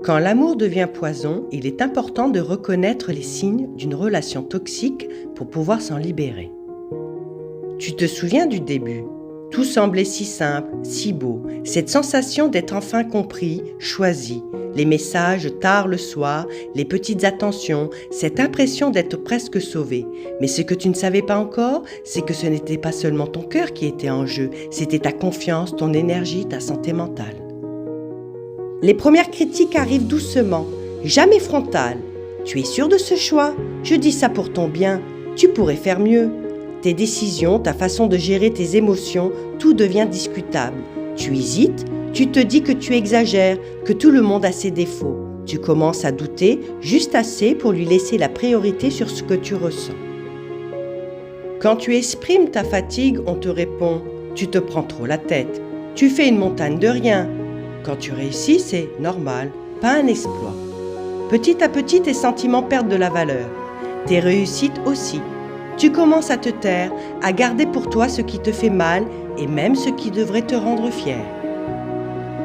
Quand l'amour devient poison, il est important de reconnaître les signes d'une relation toxique pour pouvoir s'en libérer. Tu te souviens du début? Tout semblait si simple, si beau. Cette sensation d'être enfin compris, choisi. Les messages tard le soir, les petites attentions, cette impression d'être presque sauvé. Mais ce que tu ne savais pas encore, c'est que ce n'était pas seulement ton cœur qui était en jeu, c'était ta confiance, ton énergie, ta santé mentale. Les premières critiques arrivent doucement, jamais frontales. Tu es sûr de ce choix? Je dis ça pour ton bien. Tu pourrais faire mieux. Tes décisions, ta façon de gérer tes émotions, tout devient discutable. Tu hésites, tu te dis que tu exagères, que tout le monde a ses défauts. Tu commences à douter, juste assez pour lui laisser la priorité sur ce que tu ressens. Quand tu exprimes ta fatigue, on te répond « Tu te prends trop la tête, tu fais une montagne de rien ». Quand tu réussis, c'est normal, pas un exploit. Petit à petit, tes sentiments perdent de la valeur. Tes réussites aussi. Tu commences à te taire, à garder pour toi ce qui te fait mal et même ce qui devrait te rendre fier.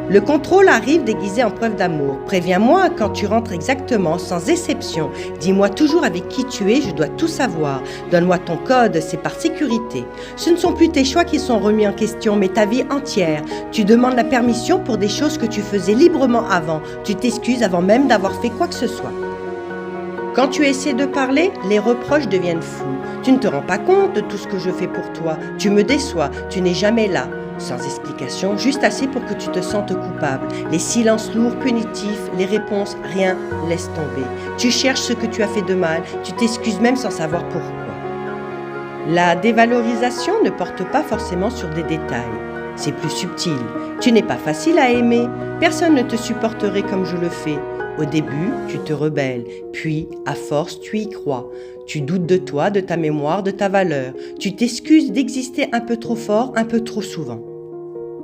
Le contrôle arrive déguisé en preuve d'amour. Préviens-moi quand tu rentres exactement, sans exception. Dis-moi toujours avec qui tu es, je dois tout savoir. Donne-moi ton code, c'est par sécurité. Ce ne sont plus tes choix qui sont remis en question, mais ta vie entière. Tu demandes la permission pour des choses que tu faisais librement avant. Tu t'excuses avant même d'avoir fait quoi que ce soit. Quand tu essaies de parler, les reproches deviennent flous. Tu ne te rends pas compte de tout ce que je fais pour toi. Tu me déçois, tu n'es jamais là. Sans explication, juste assez pour que tu te sentes coupable. Les silences lourds, punitifs, les réponses, rien, laisse tomber. Tu cherches ce que tu as fait de mal, tu t'excuses même sans savoir pourquoi. La dévalorisation ne porte pas forcément sur des détails. C'est plus subtil. Tu n'es pas facile à aimer. Personne ne te supporterait comme je le fais. Au début, tu te rebelles, puis, à force, tu y crois. Tu doutes de toi, de ta mémoire, de ta valeur. Tu t'excuses d'exister un peu trop fort, un peu trop souvent.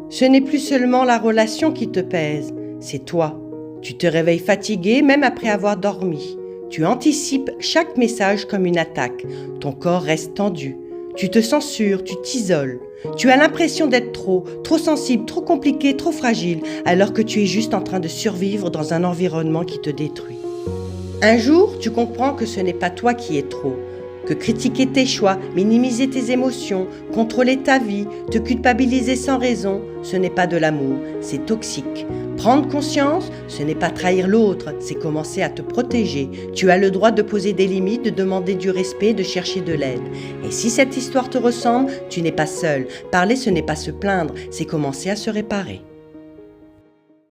Ce n'est plus seulement la relation qui te pèse, c'est toi. Tu te réveilles fatigué même après avoir dormi. Tu anticipes chaque message comme une attaque. Ton corps reste tendu. Tu te censures, tu t'isoles. Tu as l'impression d'être trop sensible, trop compliqué, trop fragile, alors que tu es juste en train de survivre dans un environnement qui te détruit. Un jour, tu comprends que ce n'est pas toi qui es trop, que critiquer tes choix, minimiser tes émotions, contrôler ta vie, te culpabiliser sans raison, ce n'est pas de l'amour, c'est toxique. Prendre conscience, ce n'est pas trahir l'autre, c'est commencer à te protéger. Tu as le droit de poser des limites, de demander du respect, de chercher de l'aide. Et si cette histoire te ressemble, tu n'es pas seul. Parler, ce n'est pas se plaindre, c'est commencer à se réparer.